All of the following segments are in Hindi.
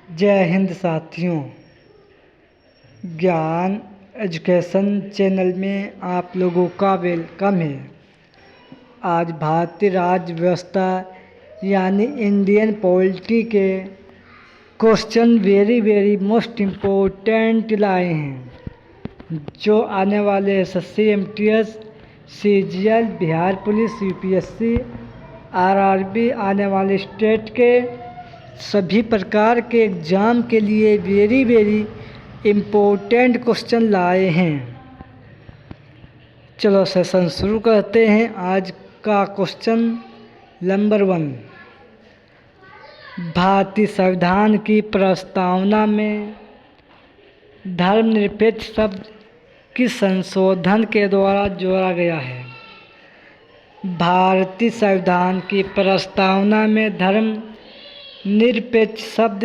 जय हिंद साथियों। ज्ञान एजुकेशन चैनल में आप लोगों का वेलकम है। आज भारतीय राज्य व्यवस्था यानी इंडियन पॉलिटी के क्वेश्चन वेरी मोस्ट इम्पोर्टेंट लाए हैं, जो आने वाले SSC, MTS, CGL, Bihar police, UPSC, RRB आने वाले स्टेट के सभी प्रकार के एग्ज़ाम के लिए वेरी इम्पोर्टेंट क्वेश्चन लाए हैं। चलो सेशन शुरू करते हैं। आज का क्वेश्चन नंबर 1, भारतीय संविधान की प्रस्तावना में धर्मनिरपेक्ष शब्द किस संशोधन के द्वारा जोड़ा गया है? भारतीय संविधान की प्रस्तावना में धर्मनिरपेक्ष शब्द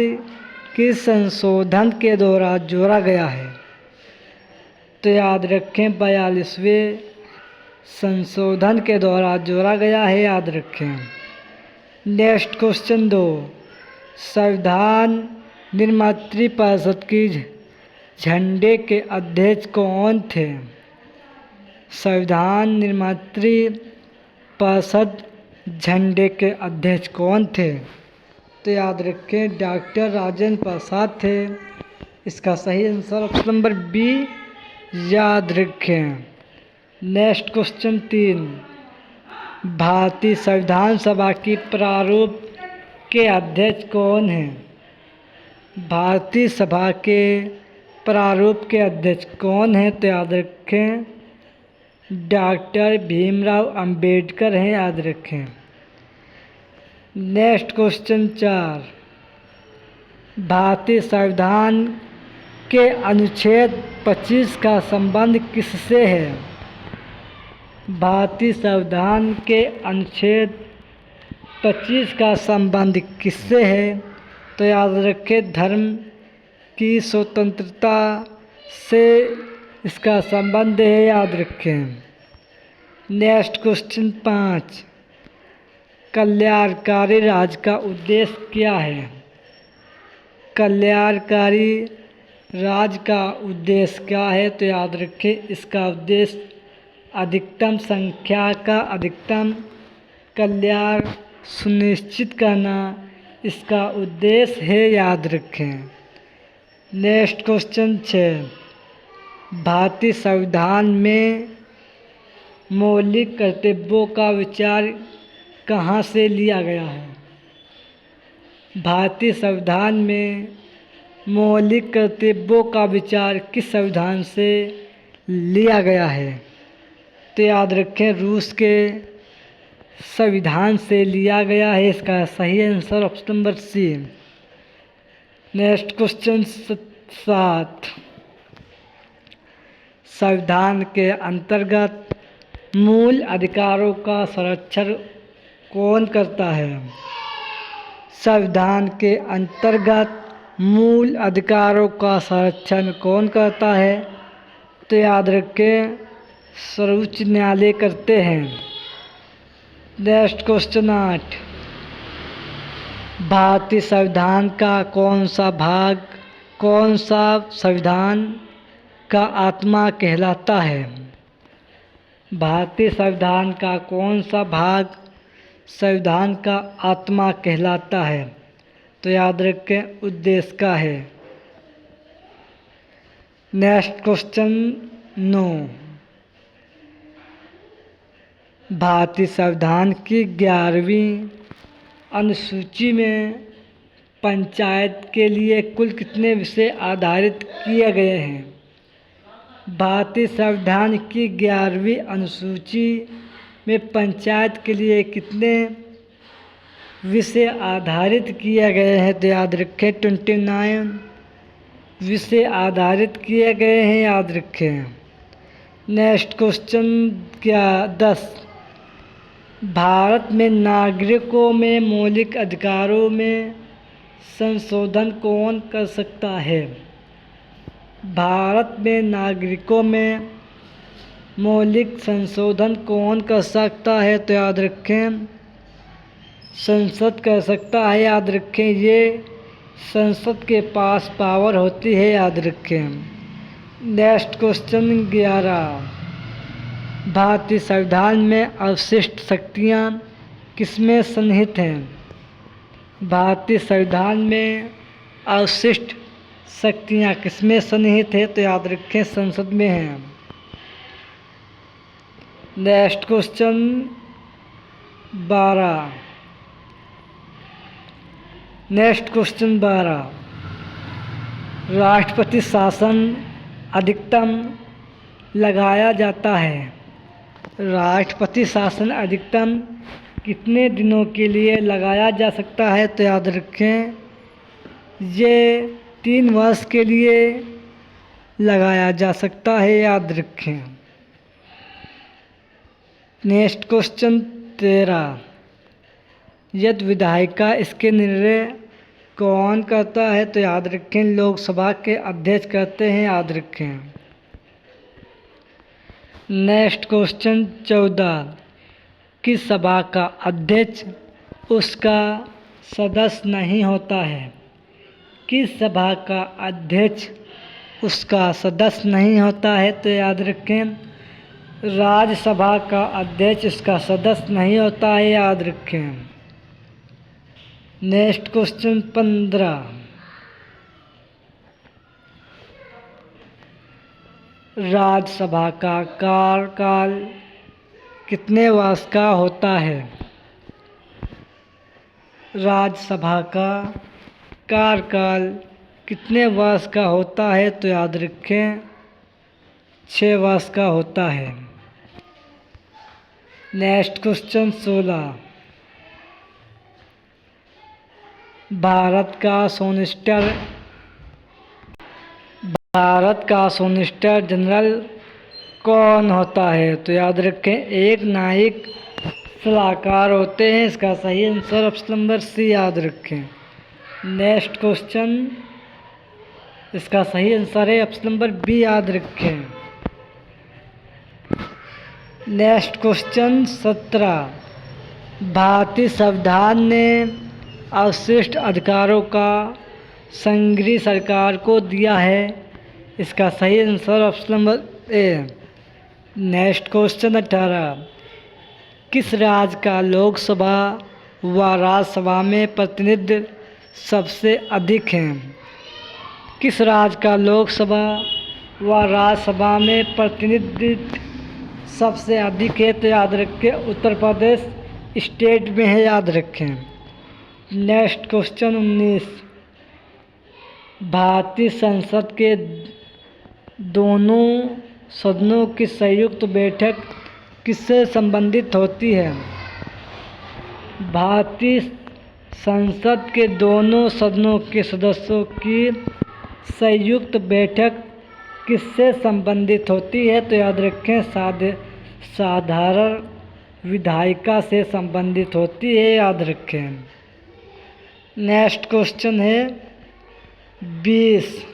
किस संशोधन के द्वारा जोड़ा गया है? तो याद रखें 42वें संशोधन के द्वारा जोड़ा गया है, याद रखें। नेक्स्ट क्वेश्चन 2, संविधान निर्मात्री परिषद की झंडे के अध्यक्ष कौन थे? संविधान निर्मात्री परिषद झंडे के अध्यक्ष कौन थे? तो याद रखें डॉक्टर राजेंद्र प्रसाद थे। इसका सही आंसर ऑप्शन नंबर बी, याद रखें। नेक्स्ट क्वेश्चन 3, भारतीय संविधान सभा की प्रारूप के अध्यक्ष कौन हैं? भारतीय सभा के प्रारूप के अध्यक्ष कौन हैं? तो याद रखें डॉक्टर भीमराव अंबेडकर हैं, याद रखें। नेक्स्ट क्वेश्चन 4, भारतीय संविधान के अनुच्छेद 25 का संबंध किससे है? भारतीय संविधान के अनुच्छेद 25 का संबंध किससे है? तो याद रखें धर्म की स्वतंत्रता से इसका संबंध है, याद रखें। नेक्स्ट क्वेश्चन 5, कल्याणकारी राज्य का उद्देश्य क्या है? कल्याणकारी राज्य का उद्देश्य क्या है? तो याद रखें इसका उद्देश्य अधिकतम संख्या का अधिकतम कल्याण सुनिश्चित करना इसका उद्देश्य है, याद रखें। नेक्स्ट क्वेश्चन 6, भारतीय संविधान में मौलिक कर्तव्यों का विचार कहाँ से लिया गया है? भारतीय संविधान में मौलिक कर्तव्यों का विचार किस संविधान से लिया गया है? तो याद रखें रूस के संविधान से लिया गया है। इसका सही answer option number C. Next question 7, संविधान के अंतर्गत मूल अधिकारों का संरक्षण कौन करता है? संविधान के अंतर्गत मूल अधिकारों का संरक्षण कौन करता है? तो याद रखें सर्वोच्च न्यायालय करते हैं। नेक्स्ट क्वेश्चन 8, भारतीय संविधान का कौन सा संविधान का आत्मा कहलाता है? भारतीय संविधान का कौन सा भाग संविधान का आत्मा कहलाता है? तो याद रखें उद्देश्य का है। नेक्स्ट क्वेश्चन 9, भारतीय संविधान की 11वीं अनुसूची में पंचायत के लिए कुल कितने विषय आधारित किए गए हैं? भारतीय संविधान की 11वीं अनुसूची में पंचायत के लिए कितने विषय आधारित किए गए हैं? तो याद रखें 29 विषय आधारित किए गए हैं, याद रखें। नेक्स्ट क्वेश्चन 10, भारत में नागरिकों में मौलिक अधिकारों में संशोधन कौन कर सकता है? भारत में नागरिकों में मौलिक संशोधन कौन कर सकता है? तो याद रखें संसद कर सकता है, याद रखें। ये संसद के पास पावर होती है, याद रखें। नेक्स्ट क्वेश्चन 11, भारतीय संविधान में अवशिष्ट शक्तियाँ किसमें सन्निहित हैं? भारतीय संविधान में अवशिष्ट शक्तियाँ किसमें सन्निहित है? तो याद रखें संसद में हैं। नेक्स्ट क्वेश्चन 12, राष्ट्रपति शासन अधिकतम लगाया जाता है। राष्ट्रपति शासन अधिकतम कितने दिनों के लिए लगाया जा सकता है? तो याद रखें ये 3 वर्ष के लिए लगाया जा सकता है, याद रखें। नेक्स्ट क्वेश्चन 13, यदि विधायिका इसके निर्णय कौन करता है? तो याद रखें लोकसभा के अध्यक्ष करते हैं, याद रखें। नेक्स्ट क्वेश्चन 14, किस सभा का अध्यक्ष उसका सदस्य नहीं होता है? किस सभा का अध्यक्ष उसका सदस्य नहीं होता है? तो याद रखें राज्यसभा का अध्यक्ष उसका सदस्य नहीं होता है, याद रखें। नेक्स्ट क्वेश्चन 15, राज्यसभा का कार्यकाल कितने वर्ष का होता है? राज्यसभा का कार्यकाल कितने वर्ष का होता है? तो याद रखें 6 वर्ष का होता है। नेक्स्ट क्वेश्चन 16, भारत का सोलिसिटर जनरल कौन होता है? तो याद रखें एक न्यायिक सलाहकार होते हैं। इसका सही आंसर ऑप्शन नंबर सी, याद रखें। नेक्स्ट क्वेश्चन, इसका सही आंसर है ऑप्शन नंबर बी, याद रखें। नेक्स्ट क्वेश्चन 17, भारतीय संविधान ने अवशिष्ट अधिकारों का संघीय सरकार को दिया है। इसका सही answer option number A. Next question 18, किस राज्य का लोकसभा व राज्यसभा में प्रतिनिधित्व सबसे अधिक है? किस राज्य का लोकसभा व राज्यसभा में प्रतिनिधित्व सबसे अधिक है? तो याद रखें उत्तर प्रदेश स्टेट में है, याद रखें। नेक्स्ट क्वेश्चन 19, भारतीय संसद के दोनों सदनों की संयुक्त बैठक किससे संबंधित होती है? भारतीय संसद के दोनों सदनों के सदस्यों की संयुक्त बैठक किससे संबंधित होती है? तो याद रखें साधारण विधायिका से संबंधित होती है, याद रखें। नेक्स्ट क्वेश्चन है 20,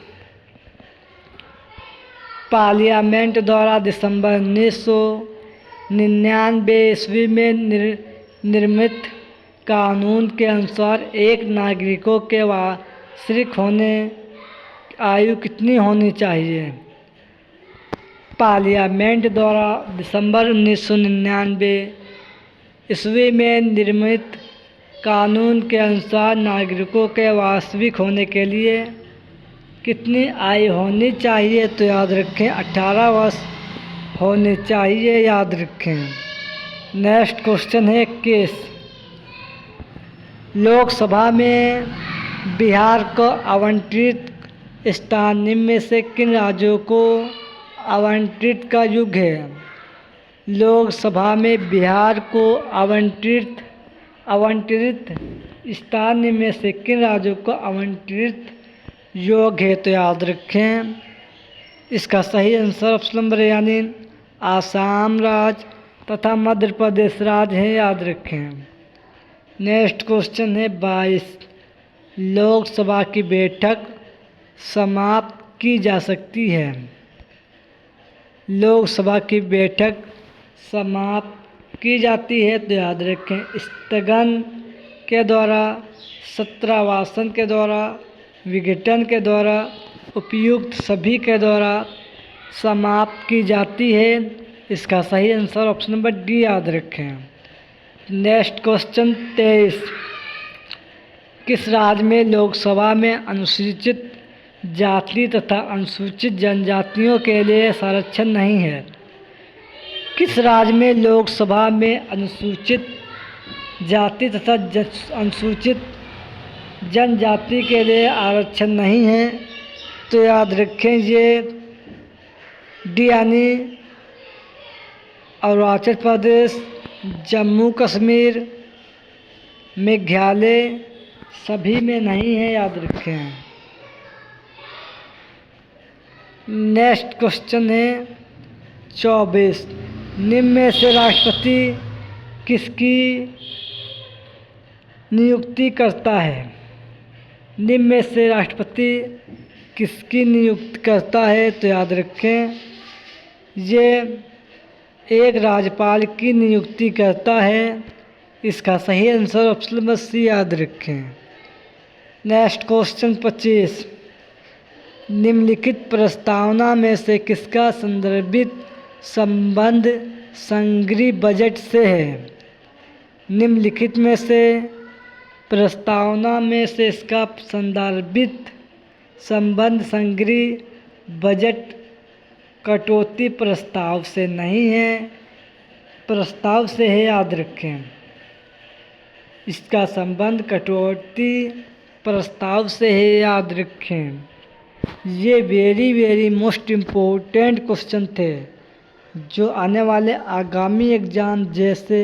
पार्लियामेंट द्वारा दिसंबर 1999 ईस्वी में निर्मित कानून के अनुसार एक नागरिकों के वार्षिक होने आयु कितनी होनी चाहिए? पार्लियामेंट द्वारा दिसंबर 1999 ईस्वी में निर्मित कानून के अनुसार नागरिकों के वास्तविक होने के लिए कितनी आयु होनी चाहिए? तो याद रखें 18 वर्ष होनी चाहिए, याद रखें। नेक्स्ट क्वेश्चन है 21, लोकसभा में बिहार को आवंटित स्थान निम्न में से किन राज्यों को आवंटित का युग है? लोकसभा में बिहार को आवंटित स्थान में से किन राज्यों को आवंटित योग है? तो याद रखें इसका सही आंसर ऑप्शन नंबर यानी आसाम राज्य तथा मध्य प्रदेश राज्य है, याद रखें। नेक्स्ट क्वेश्चन है 22, लोकसभा की बैठक समाप्त की जा सकती है। लोकसभा की बैठक समाप्त की जाती है तो याद रखें स्थगन के द्वारा, सत्रावसान के द्वारा विघटन के द्वारा उपयुक्त सभी के द्वारा समाप्त की जाती है। इसका सही आंसर ऑप्शन नंबर डी याद रखें। Next question 23। किस राज्य में लोकसभा में अनुसूचित जाति तथा अनुसूचित जनजातियों के लिए संरक्षण नहीं है? किस राज्य में लोकसभा में अनुसूचित जाति तथा अनुसूचित जनजाति के लिए आरक्षण नहीं है? तो याद रखें ये डी यानी अरुणाचल प्रदेश, जम्मू कश्मीर, मेघालय सभी में नहीं है, याद रखें। नेक्स्ट क्वेश्चन है 24। निम्न में से राष्ट्रपति किसकी नियुक्ति करता है? निम्न में से राष्ट्रपति किसकी नियुक्ति करता है? तो याद रखें ये एक राज्यपाल की नियुक्ति करता है। इसका सही आंसर ऑप्शन नंबर सी याद रखें। Next question 25। निम्नलिखित प्रस्तावना में से किसका संदर्भित संबंध संघीय बजट से है? निम्नलिखित में से प्रस्तावना में से इसका संदर्भित संबंध संघीय बजट कटौती प्रस्ताव से नहीं है, प्रस्ताव से है, याद रखें। इसका संबंध कटौती प्रस्ताव से है, याद रखें। ये वेरी मोस्ट इम्पोर्टेंट क्वेश्चन थे जो आने वाले आगामी एग्ज़ाम जैसे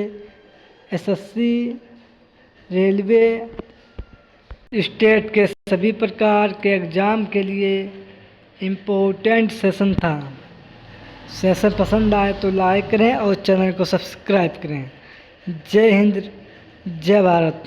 एसएससी, रेलवे, स्टेट के सभी प्रकार के एग्ज़ाम के लिए इम्पोर्टेंट सेशन था। सेशन पसंद आए तो लाइक करें और चैनल को सब्सक्राइब करें। जय हिंद, जय भारत।